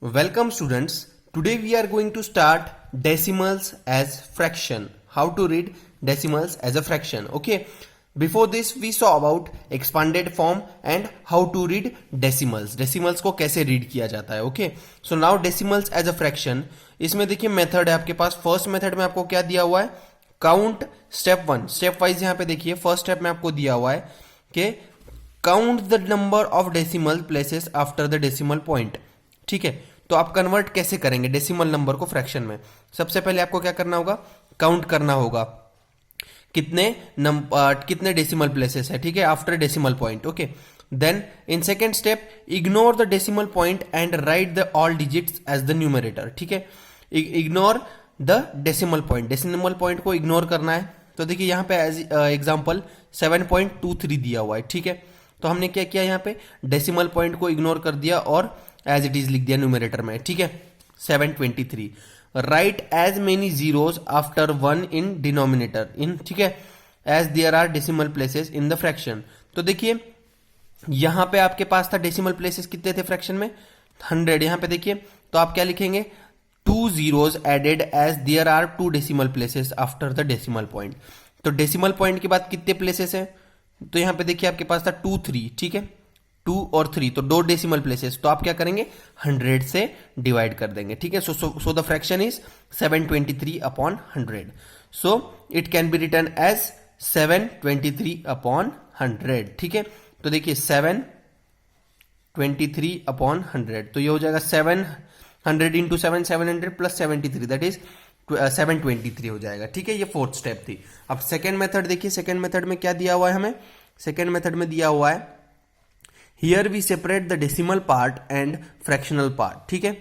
Welcome students. Today we are going to start decimals as fraction. How to read decimals as a fraction. Okay. Before this we saw about expanded form and how to read decimals. Decimals को कैसे read किया जाता है. Okay. So now decimals as a fraction. इसमें देखिए method है आपके पास. First method में आपको क्या दिया हुआ है? Count step 1. स्टेप वाइज यहाँ पे देखिए फर्स्ट स्टेप में आपको दिया हुआ है कि count the number of decimal places after the decimal point. ठीक है. तो आप कन्वर्ट कैसे करेंगे डेसिमल नंबर को फ्रैक्शन में? सबसे पहले आपको क्या करना होगा? काउंट करना होगा कितने डेसिमल प्लेसेस है. ठीक है. After decimal point. Okay. Then in second step ignore the decimal point and write the all digits as the numerator. ठीक है. Ignore the decimal point. Decimal point को इग्नोर करना है. तो देखिए यहाँ पे एज एग्जाम्पल 7.23 दिया हुआ है. ठीक है. तो हमने क्या किया? यहाँ पे डेसिमल पॉइंट को इग्नोर कर दिया और एज इट इज लिख दिया न्यूमरेटर में. ठीक है. 723. Write as many zeros after 1 in denominator in. ठीक है. As there are decimal places in the fraction. तो देखिए यहां पे आपके पास था डेसिमल प्लेसेस कितने थे फ्रैक्शन में? 100. यहां पे देखिए तो आप क्या लिखेंगे? 2 zeros added as there are 2 decimal places after the decimal point. तो डेसिमल पॉइंट के बाद कितने प्लेसेस है? तो यहां पे देखिए आपके पास था 2 3. ठीक है. 2 और 3 तो 2 डेसिमल प्लेसेस. तो आप क्या करेंगे? 100 से डिवाइड कर देंगे. ठीक है. So the fraction is 723 upon 100. So it can be written as 723 upon 100. ठीक है. तो देखिए 723 अपॉन 100. तो ये हो जाएगा 700 इंटू 700 प्लस 73 दैट इज 723 हो जाएगा. ठीक है. ये फोर्थ स्टेप थी. अब सेकेंड मेथड देखिए. सेकेंड मेथड में क्या दिया हुआ है हमें? सेकेंड मेथड में दिया हुआ है here we separate the decimal part and fractional part. ठीक है.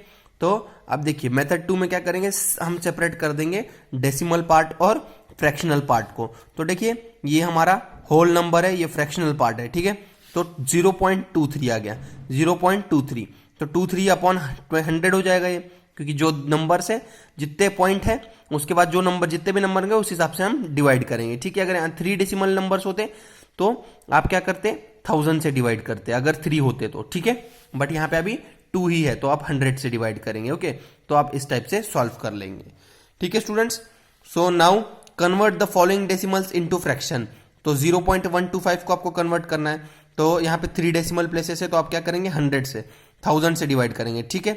तो अब देखिए मेथड 2 में क्या करेंगे? हम सेपरेट कर देंगे डेसिमल पार्ट और फ्रैक्शनल पार्ट को. तो देखिए ये हमारा होल नंबर है, ये फ्रैक्शनल पार्ट है. ठीक है. तो 0.23 आ गया. 0.23 तो 23 अपॉन 100 हो जाएगा ये, क्योंकि जो नंबर से जितने पॉइंट है उसके बाद जो नंबर जितने भी नंबर होंगे उस हिसाब से हम डिवाइड करेंगे. ठीक है. अगर यहाँ 3 डेसिमल नंबर्स होते तो आप क्या करते? 1000 से डिवाइड करते अगर 3 होते तो. ठीक है. बट यहाँ पे अभी 2 ही है तो आप 100 से डिवाइड करेंगे. ओके. तो आप इस टाइप से सॉल्व कर लेंगे. ठीक है students. So now convert the following decimals into fraction. तो 0.125 को आपको कन्वर्ट करना है. तो यहाँ पे 3 डेसिमल प्लेसेस है तो आप क्या करेंगे? 100 से 1000 से डिवाइड करेंगे. ठीक है.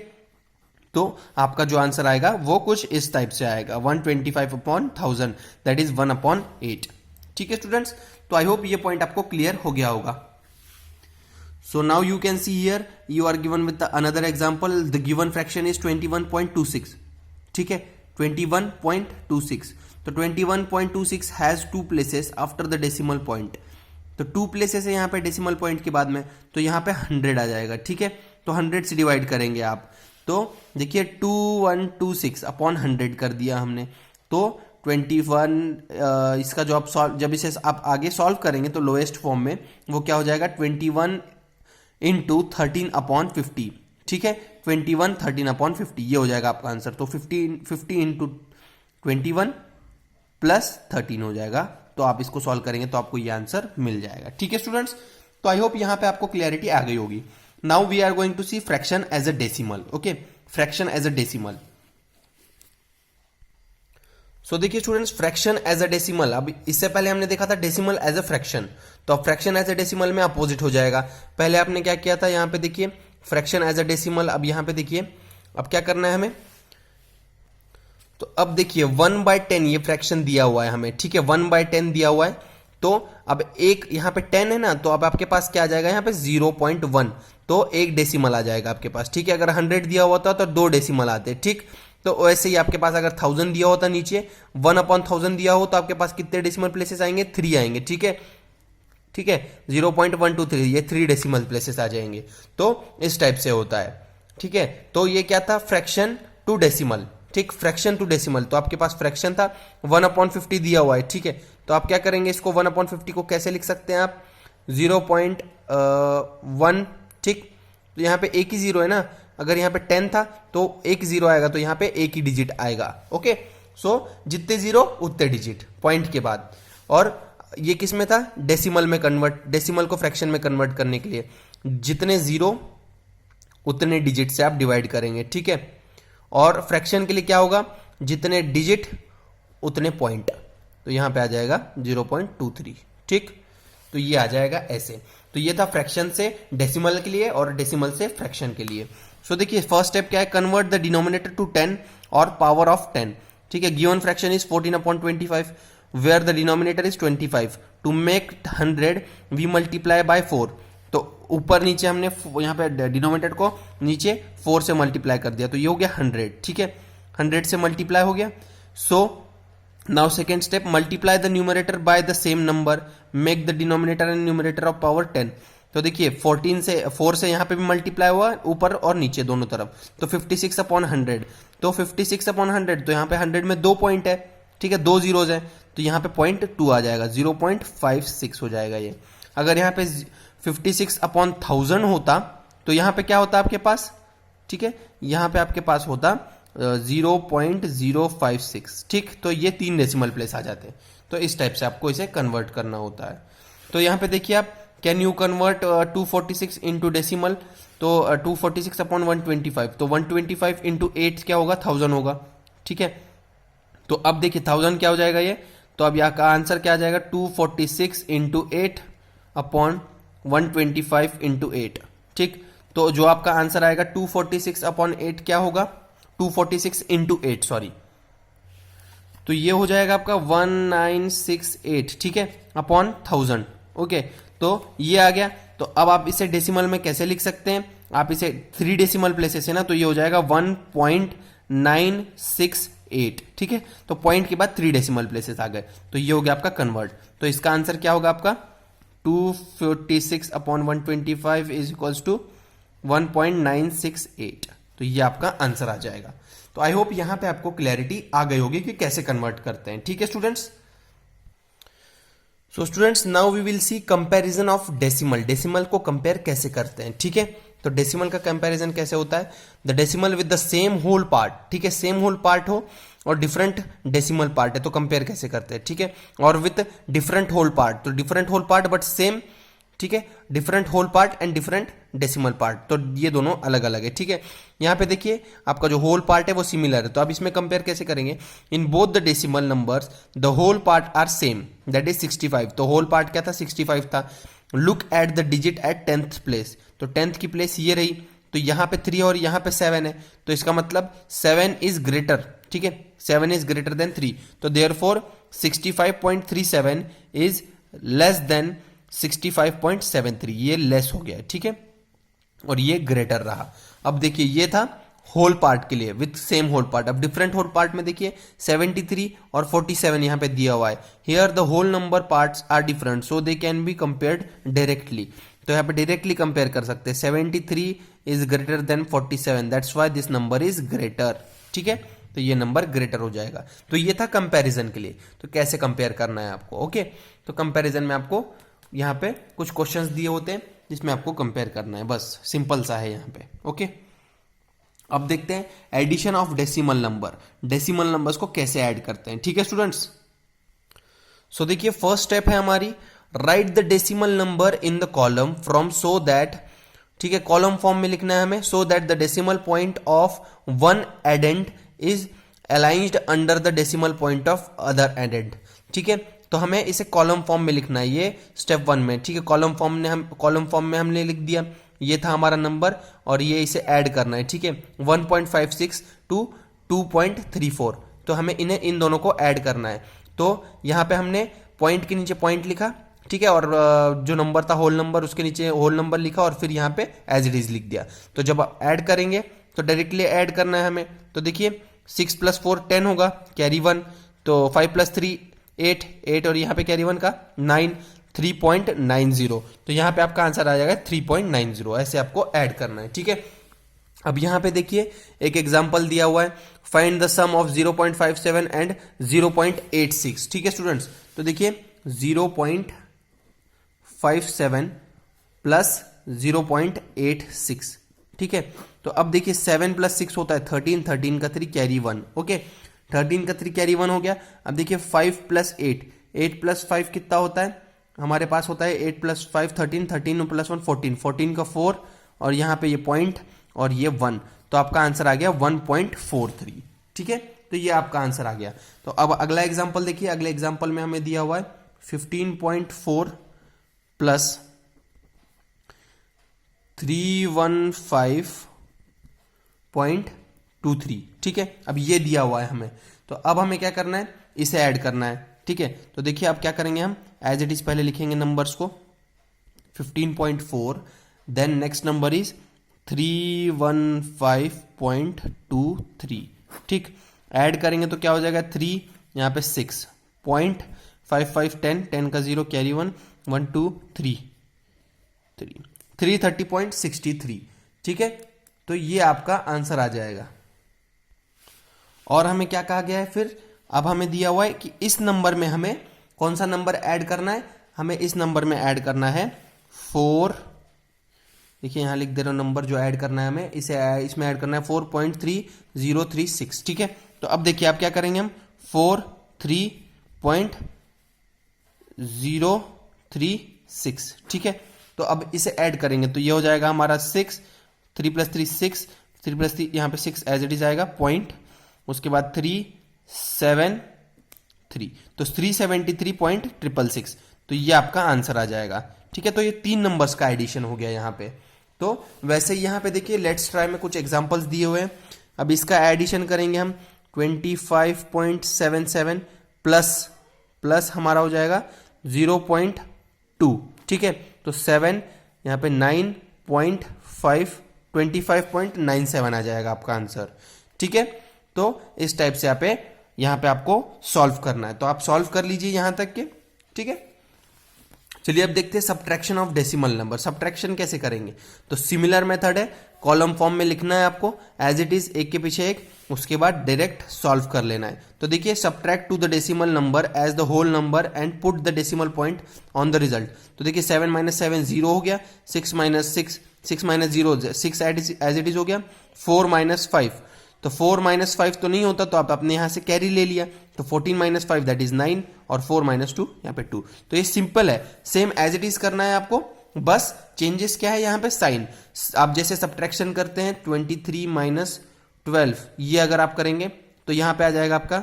तो आपका जो आंसर आएगा वो कुछ इस टाइप से आएगा 125 अपॉन 1000 दैट इज 1/8. ठीक है स्टूडेंट्स. तो आई होप ये पॉइंट आपको क्लियर हो गया होगा. So now you can see here you are given with the another example. The given fraction is 21.26. ठीक है. 21.26. तो 21.26 has 2 places after the decimal point. तो 2 places है यहाँ पे डेसिमल पॉइंट के बाद में. तो यहाँ पे 100 आ जाएगा. ठीक है. तो 100 से डिवाइड करेंगे आप. तो देखिए 2126 अपॉन 100 कर दिया हमने. तो 21 इसका जो आप जब इसे आप आगे सॉल्व करेंगे तो लोएस्ट फॉर्म में वो क्या हो जाएगा? 21 इंटू 13 अपॉन 50. ठीक है. 21 13 अपॉन 50 ये हो जाएगा आपका आंसर. तो 50 इंटू 21 प्लस 13 हो जाएगा. तो आप इसको सॉल्व करेंगे तो आपको ये आंसर मिल जाएगा. ठीक है स्टूडेंट्स. तो आई होप यहां पे आपको क्लियरिटी आ गई होगी. Now we are going to see fraction as a decimal. Okay. Fraction as a decimal. So देखिए students fraction as a decimal. अब इससे पहले हमने देखा था डेसिमल एज अ फ्रैक्शन. तो अब फ्रैक्शन एज अ डेसिमल में अपोजिट हो जाएगा. पहले आपने क्या किया था? यहाँ पे देखिए फ्रैक्शन एज अ डेसिमल. अब यहाँ पे देखिए अब क्या करना है हमें? तो अब देखिए 1/10 ये फ्रैक्शन दिया हुआ है हमें. ठीक है. 1/10 दिया हुआ है. तो अब एक यहाँ पे 10 है ना, तो अब आपके पास क्या आ जाएगा? यहाँ पे 0.1 तो एक डेसिमल आ जाएगा आपके पास. ठीक है. अगर 100 दिया हुआ था तो 2 डेसिमल आते. ठीक. तो वैसे ही आपके पास अगर 1000 दिया होता नीचे 1/1000 दिया हो तो आपके पास कितने डेसिमल प्लेसेस आएंगे? 3 आएंगे. ठीक है. ठीक है. 0.123 ये 3 डेसिमल प्लेसेस आ जाएंगे. तो इस टाइप से होता है. ठीक है. तो ये क्या था? Fraction to decimal. ठीक. Fraction to decimal. तो आपके पास फ्रैक्शन था 1/50 दिया हुआ है. ठीक है. तो आप क्या करेंगे? इसको 1/50 को कैसे लिख सकते हैं आप? 0.1. ठीक. तो यहाँ पे एक ही जीरो है ना. अगर यहाँ पे 10 था तो एक जीरो आएगा तो यहाँ पे एक ही डिजिट आएगा. ओके. सो जितने जीरो उतने डिजिट पॉइंट के बाद. और ये किस में था? डेसिमल में कन्वर्ट. डेसिमल को फ्रैक्शन में कन्वर्ट करने के लिए जितने जीरो उतने डिजिट से आप डिवाइड करेंगे, ठीक है। और फ्रैक्शन के लिए क्या होगा, जितने डिजिट उतने पॉइंट, तो यहां पे आ जाएगा 0.23, ठीक। तो ये आ जाएगा ऐसे। तो ये था फ्रैक्शन से डेसिमल के लिए और डेसिमल से फ्रैक्शन के लिए। सो देखिए फर्स्ट स्टेप क्या है, कन्वर्ट द डिनोमिनेटर टू 10 और पावर ऑफ 10, ठीक है। Given fraction is 14/25 where the denominator is 25। To make 100 we multiply by 4। तो ऊपर नीचे हमने यहाँ पे डिनोमिनेटर को नीचे 4 से मल्टीप्लाई कर दिया, तो ये हो गया 100, ठीक है। 100 से मल्टीप्लाई हो गया। So now second step, multiply the numerator by the same number, make the denominator and numerator of power 10। तो देखिए 4 से यहाँ पे भी मल्टीप्लाई हुआ ऊपर और नीचे दोनों तरफ, तो 56/100। तो 56/100, तो यहाँ पे 100 में 2 पॉइंट है, ठीक है, 2 जीरोज है, तो यहाँ पे 0.2 आ जाएगा, 0.56 हो जाएगा ये। अगर यहाँ पे 56/1000 होता तो यहाँ पे क्या होता आपके पास, ठीक है, यहाँ पे आपके पास होता 0.056, ठीक। तो ये 3 डेसिमल प्लेस आ जाते हैं। तो इस टाइप से आपको इसे कन्वर्ट करना होता है। तो यहाँ पे देखिए आप, can you convert 246 into decimal, तो 246/125, तो 125 इंटू 8 क्या होगा, 1000 होगा, ठीक है। तो अब देखिए 1000 क्या हो जाएगा ये, तो अब यहाँ का आंसर क्या आ जाएगा, 246 इंटू 8/125 इंटू 8, ठीक। तो जो आपका आंसर आएगा 246/8 क्या होगा, 246 इंटू 8, सॉरी, तो ये हो जाएगा आपका 1968, ठीक है, अपॉन 1000, ओके। तो ये आ गया। तो अब आप इसे डेसिमल में कैसे लिख सकते हैं, आप इसे 3 डेसिमल प्लेसेस है ना, तो ये हो जाएगा 1.968, ठीक है। तो पॉइंट के बाद 3 डेसिमल प्लेसेस आ गए, तो ये हो गया आपका कन्वर्ट। तो इसका आंसर क्या होगा आपका, 246/125 इज इक्वल्स टू 1.968। तो ये आपका आंसर आ जाएगा। तो आई होप यहां पे आपको क्लैरिटी आ गई होगी कि कैसे कन्वर्ट करते हैं, ठीक है students. So students now we will see comparison of decimal, decimal को कंपेयर कैसे करते हैं, ठीक है। तो डेसिमल का कंपैरिजन कैसे होता है, the decimal with the same whole part, ठीक है, सेम होल पार्ट हो और डिफरेंट डेसिमल पार्ट है तो कंपेयर कैसे करते हैं, ठीक है। और विथ डिफरेंट होल पार्ट, तो different whole part but same, ठीक है, different whole part and different decimal part, तो ये दोनों अलग अलग है, ठीक है। यहां पे देखिए आपका जो होल पार्ट है वो सिमिलर है, तो अब इसमें कंपेयर कैसे करेंगे, in both the decimal numbers the whole part are same, that is 65। तो होल पार्ट क्या था, 65 था। Look at the digit at 10th place, तो 10th की प्लेस ये रही, तो यहां पे 3 और यहां पे 7 है, तो इसका मतलब 7 इज ग्रेटर, ठीक है, 7 इज ग्रेटर देन 3, तो देयरफॉर 65.37 इज लेस देन 65.73, ये लेस हो गया, ठीक है, और ये ग्रेटर रहा। अब देखिए ये था होल पार्ट के लिए विथ सेम होल पार्ट। अब डिफरेंट होल पार्ट में देखिए 73 और 47 यहां पे दिया हुआ है, here the whole number parts are different so they can be compared directly. तो यहाँ पे डायरेक्टली कंपेयर कर सकते हैं, 73 is greater than 47, that's why this number is greater, ठीक है। तो ये नंबर ग्रेटर हो जाएगा। तो ये था कंपैरिजन के लिए, तो कैसे कंपेयर करना है आपको, ओके। तो कंपैरिजन में आपको यहाँ पे कुछ क्वेश्चंस दिए होते हैं जिसमें आपको कंपेयर करना है, बस सिंपल सा है यहाँ पे, ओके। अब देखते हैं addition of decimal number, decimal numbers को कैसे ऐड करते हैं, ठीक है स्टूडेंट्स। सो देखिए फर्स्ट स्टेप है हमारी, write the decimal number in the column from so that, ठीक है, कॉलम फॉर्म में लिखना है हमें, so that the decimal point of one addend is aligned under the decimal point of other addend, ठीक है। तो हमें इसे कॉलम फॉर्म में लिखना है, ये स्टेप 1 में, ठीक है। कॉलम फॉर्म में हमने लिख दिया, ये था हमारा नंबर और ये इसे ऐड करना है, ठीक है, 1.56 टू 2.34, तो हमें इन्हें इन दोनों को ऐड करना है। तो यहाँ पे हमने पॉइंट के नीचे पॉइंट लिखा, ठीक है, और जो नंबर था होल नंबर उसके नीचे होल नंबर लिखा और फिर यहाँ पे एज इट इज लिख दिया। तो जब ऐड करेंगे तो डायरेक्टली ऐड करना है हमें, तो देखिए 6 + 4 10 होगा, कैरी 1, तो 5 + 3 8 और यहाँ पे कैरी 1 का 9, 3.90, तो यहाँ पे आपका आंसर आ जाएगा 3.90, ऐसे आपको ऐड करना है, ठीक है। अब यहाँ पे देखिए एक एग्जांपल दिया हुआ है, find the sum of 0.57 and 0.86, ठीक है स्टूडेंट्स। तो देखिए 0.57 प्लस 0.86, ठीक है। तो अब देखिए 7 + 6 होता है 13, 13 का 3 कैरी 1, ओके, 13 का 3 कैरी 1 हो गया। अब देखिए 5 + 8, 8 + 5 कितना होता है हमारे पास, होता है 8 + 5 13, 13 + 1 14, 14 का 4 और यहाँ पे ये पॉइंट और ये 1, तो आपका आंसर आ गया 1.43। ठीक है, तो ये आपका आंसर आ गया। तो अब अगला एग्जांपल देखिए, अगले एग्जांपल में हमें दिया हुआ है 15.4 प्लस 315.23। ठीक है, अब ये दिया हुआ है हमें, तो अब हमें क्या करना है, इसे ऐड करना है। ठीक है, तो देखिए आप क्या करेंगे, हम एज इट इज पहले लिखेंगे नंबर्स को, 15.4, देन नेक्स्ट नंबर इज 315.23। ठीक, ऐड करेंगे तो क्या हो जाएगा, 3 यहाँ पे 6 पॉइंट 55 10 का 0 कैरी 1 1 2 3 330.63। ठीक है, तो ये आपका आंसर आ जाएगा। और हमें क्या कहा गया है फिर, अब हमें दिया हुआ है कि इस नंबर में हमें कौन सा नंबर ऐड करना है, हमें इस नंबर में ऐड करना है 4, देखिए यहां लिख दे रहा हूं नंबर जो ऐड करना है हमें, इसमें ऐड करना है 4.3036। ठीक है, तो अब देखिए आप क्या करेंगे, हम 4.3036। ठीक है, तो अब इसे ऐड करेंगे तो ये हो जाएगा हमारा 6, 3 + 3 6, 3 + 3 यहाँ पे 6 एज इट इज आएगा पॉइंट, उसके बाद 373, तो 373.666, तो ये आपका आंसर आ जाएगा। ठीक है, तो ये 3 नंबर्स का एडिशन हो गया यहाँ पे। तो वैसे ही यहाँ पे देखिए लेट्स ट्राई में कुछ एग्जांपल्स दिए हुए हैं, अब इसका एडिशन करेंगे हम 25.77 प्लस हमारा हो जाएगा 0.2। ठीक है, तो 7 यहाँ पे 25.97 आ जाएगा आपका आंसर। ठीक है, तो इस टाइप से यहाँ पे आपको सॉल्व करना है, तो आप सॉल्व कर लीजिए यहां तक के। ठीक है, चलिए अब देखते हैं subtraction of decimal number. Subtraction कैसे करेंगे, तो सिमिलर मेथड है, कॉलम फॉर्म में लिखना है आपको एज इट इज, एक के पीछे एक, उसके बाद डायरेक्ट सॉल्व कर लेना है। तो देखिए subtract to the decimal number as the whole number and put the decimal point on the result. तो देखिए 7 - 7 0 हो गया, 6 - 6 6 - 0 6 एज इट इज हो गया, 4 - 5, तो 4 - 5 तो नहीं होता, तो आप अपने यहां से कैरी ले लिया, तो 14 - 5 दैट इज 9 और 4 - 2 यहाँ पे 2। तो ये सिंपल है, सेम एज इट इज करना है आपको, बस चेंजेस क्या है यहाँ पे साइन। आप जैसे सब्ट्रैक्शन करते हैं 23 - 12, ये अगर आप करेंगे तो यहाँ पे आ जाएगा आपका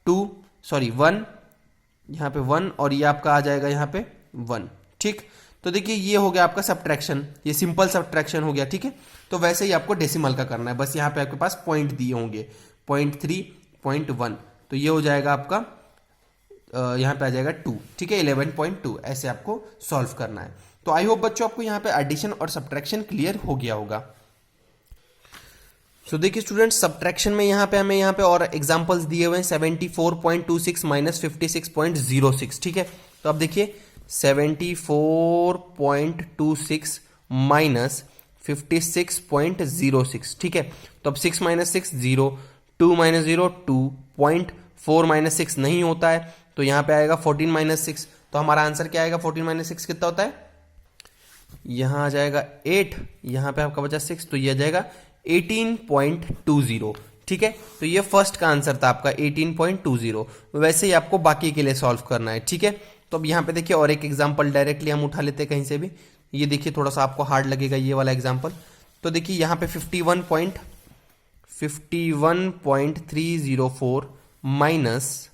1, यहाँ पे 1 और ये आपका आ जाएगा यहाँ पे 1। ठीक, तो देखिए ये हो गया आपका सब्ट्रैक्शन, ये सिंपल सब्ट्रैक्शन हो गया। ठीक है, तो वैसे ही आपको डेसिमल का करना है, बस यहाँ पे आपके पास पॉइंट दिए होंगे 0.3 0.1, तो ये हो जाएगा आपका यहाँ पे आ जाएगा 2। ठीक है, 11.2, ऐसे आपको सॉल्व करना है। तो आई होप बच्चों आपको यहाँ पे एडिशन और सब्ट्रैक्शन क्लियर हो गया होगा। सो देखिए स्टूडेंट्स, सब्ट्रैक्शन में यहाँ पे हमें यहाँ पे और एग्जांपल्स दिए हुए हैं 74.26 - 56.06। ठीक है, तो अब देखिए 74.26 - 56.06। ठीक है, तो अब 6 - 6 0, 2 - 0 2, 0.4 - 6 नहीं होता है, तो यहाँ पे आएगा 14 - 6, तो हमारा आंसर क्या आएगा, 14 - 6 कितना होता है, यहाँ आ जाएगा 8, यहाँ पे आपका बचा 6, तो ये आ जाएगा 18.20। ठीक है, तो ये फर्स्ट का आंसर था आपका 18.20। वैसे ही आपको बाकी के लिए सॉल्व करना है। ठीक है, तो अब यहाँ पे देखिए और एक एग्जांपल डायरेक्टली हम उठा लेते हैं कहीं से भी, ये देखिए थोड़ा सा आपको हार्ड लगेगा ये वाला एग्जांपल। तो देखिए यहाँ पे 51.304 माइनस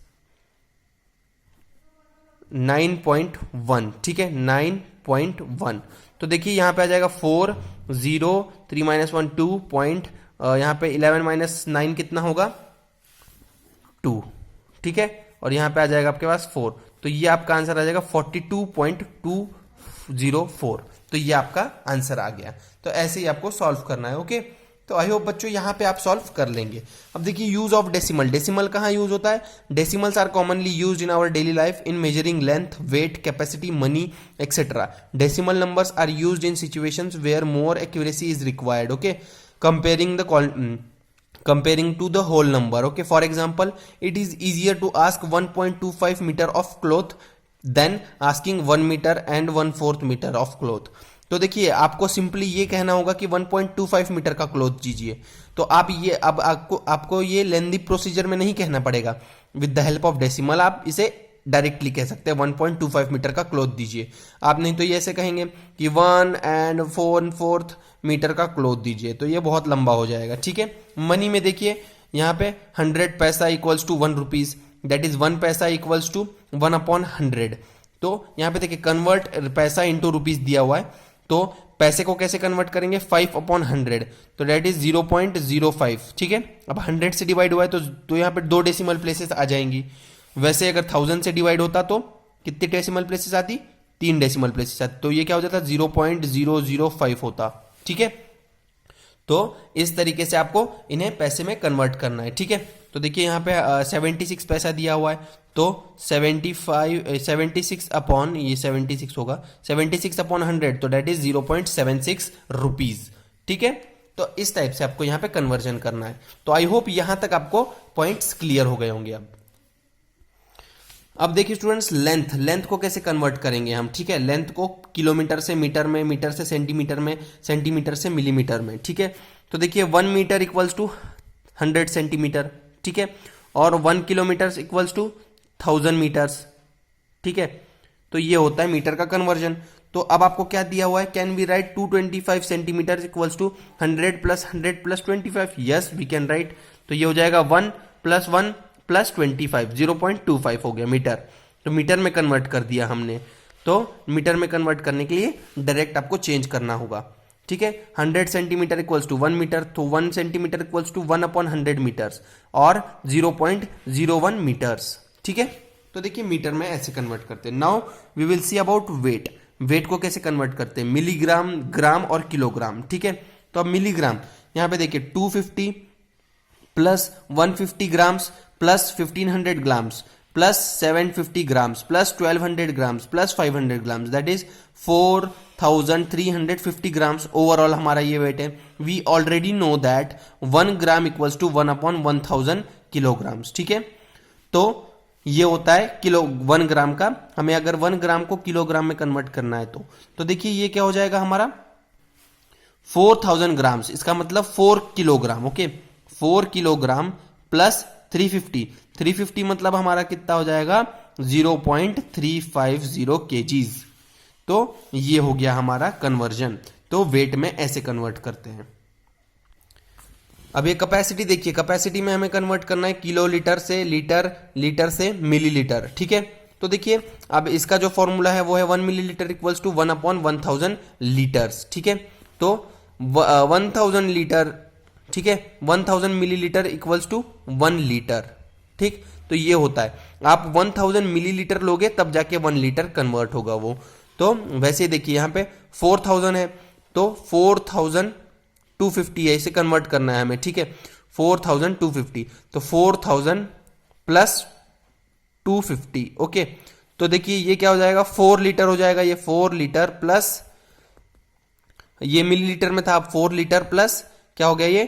9.1। ठीक है, 9.1, तो देखिए यहाँ पे आ जाएगा 4 0 3 - 1 2 पॉइंट, यहाँ पे 11 - 9 कितना होगा 2। ठीक है, और यहाँ पे आ जाएगा आपके पास 4, तो ये आपका आंसर आ जाएगा 42.204। तो ये आपका आंसर आ गया। तो ऐसे ही आपको सॉल्व करना है। ओके, तो आई होप बच्चों यहाँ पे आप सॉल्व कर लेंगे। अब देखिए यूज ऑफ डेसिमल, डेसिमल कहाँ यूज होता है, decimals are commonly used in our daily life in measuring length, weight, capacity, money etcetera. Decimal numbers are used in situations where more accuracy is required. Okay, comparing to the whole number. Okay, for example, it is easier to ask 1.25 meter of cloth than asking 1 meter and 1/4 meter of cloth. तो देखिए आपको simply ये कहना होगा कि 1.25 metre का cloth दीजिए, तो आप ये अब आपको ये लेंदी प्रोसीजर में नहीं कहना पड़ेगा, with the help of decimal आप इसे डायरेक्टली कह सकते हैं 1.25 मीटर का क्लोथ दीजिए। आप नहीं तो ये ऐसे कहेंगे कि 1 and 4/4 मीटर का क्लोथ दीजिए, तो ये बहुत लंबा हो जाएगा। ठीक है, मनी में देखिए यहाँ पे 100 paisa equals to 1 rupees, that is 1 paisa equals to 1/100। तो यहाँ पे देखिए कन्वर्ट पैसा इंटू रुपीज दिया हुआ है, तो पैसे को कैसे कन्वर्ट करेंगे 5/100, तो दैट इज 0.05। ठीक है, अब 100 से डिवाइड हुआ है तो यहाँ पे 2 डेसिमल प्लेसेस आ जाएंगी। वैसे अगर 1000 से डिवाइड होता तो कितनी डेसिमल प्लेसेस आती, 3 डेसिमल प्लेसेस आती, तो ये क्या हो जाता 0.005 होता। ठीक है, तो इस तरीके से आपको इन्हें पैसे में कन्वर्ट करना है। ठीक है, तो देखिए यहाँ पे 76 पैसा दिया हुआ है, तो 76 अपॉन ये 76 होगा 76/100, तो डेट इज 0.76 रुपीज। ठीक है, तो इस टाइप से आपको यहाँ पे कन्वर्जन करना है। तो आई होप यहां तक आपको पॉइंट्स क्लियर हो गए होंगे। अब देखिए स्टूडेंट्स, लेंथ को कैसे कन्वर्ट करेंगे हम। ठीक है, लेंथ को किलोमीटर से मीटर में, मीटर से सेंटीमीटर में, सेंटीमीटर से मिलीमीटर में। ठीक है, तो देखिए 1 मीटर इक्वल्स टू 100 सेंटीमीटर। ठीक है, और 1 किलोमीटर इक्वल्स टू 1000 मीटर्स। ठीक है, तो ये होता है मीटर का कन्वर्जन। तो अब आपको क्या दिया हुआ है, can we write 225 centimeter equals to 100 + 100 + 25। Yes we can write, तो ये हो जाएगा 1 + 1 + 25, 0.25 हो गया मीटर। तो मीटर में कन्वर्ट कर दिया हमने। तो मीटर में कन्वर्ट करने के लिए डायरेक्ट आपको चेंज करना होगा। ठीक है, 100 सेंटीमीटर इक्वल्स टू 1 मीटर, तो 1 सेंटीमीटर इक्वल्स टू 1/100 मीटर्स और 0.01 मीटर्स। ठीक है, तो देखिए मीटर में ऐसे कन्वर्ट करते हैं। Now we will see about weight. Weight को कैसे कन्वर्ट करते हैं, मिलीग्राम, ग्राम और किलोग्राम। ठीक है, तो अब मिलीग्राम यहाँ पे देखिए 250 plus 150 grams plus 1500 grams plus 750 grams plus 1200 grams plus 500 grams, that is 4350 grams overall हमारा ये वेट है। We already know that 1 gram equals to 1/1000 kilograms. ठीक है, तो ये होता है किलो 1 ग्राम का। हमें अगर 1 ग्राम को किलोग्राम में कन्वर्ट करना है तो देखिए ये क्या हो जाएगा हमारा 4000 ग्राम्स, इसका मतलब 4 किलोग्राम। ओके, 4 किलोग्राम प्लस 350 मतलब हमारा कितना हो जाएगा 0.350 केजीज। तो ये हो गया हमारा कन्वर्जन। तो वेट में ऐसे कन्वर्ट करते हैं। अब ये कैपेसिटी देखिए, कैपेसिटी में हमें कन्वर्ट करना है किलोलीटर से लीटर, लीटर से मिलीलीटर। ठीक है, तो देखिए अब इसका जो फॉर्मूला है वो है 1 मिलीलीटर इक्वल्स टू 1/1000 लीटर्स। ठीक है, तो 1000 लीटर, ठीक है, 1000 मिलीलीटर इक्वल्स टू 1 लीटर। ठीक, तो ये होता है, आप 1000 मिलीलीटर लोगे तब जाके 1 लीटर कन्वर्ट होगा वो। तो वैसे देखिए यहाँ पे 4000 है, तो 4250 है, इसे कन्वर्ट करना है हमें। ठीक है, 4250, तो 4000 प्लस 250। ओके, तो देखिए ये क्या हो जाएगा 4 लीटर हो जाएगा, ये 4 लीटर प्लस, ये मिलीलीटर में था, अब 4 लीटर प्लस क्या हो गया ये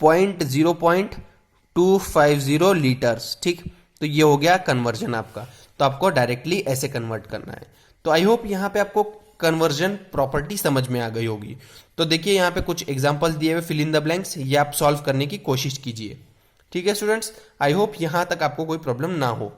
0.250 लीटर्स। ठीक, तो ये हो गया कन्वर्जन आपका। तो आपको डायरेक्टली ऐसे कन्वर्ट करना है। तो आई होप यहाँ पे आपको कन्वर्जन प्रॉपर्टी समझ में आ गई होगी। तो देखिए यहाँ पे कुछ एग्जांपल्स दिए हुए, फिल इन द ब्लैंक्स, ये आप सॉल्व करने की कोशिश कीजिए। ठीक है स्टूडेंट्स, आई होप यहाँ तक आपको कोई प्रॉब्लम ना हो।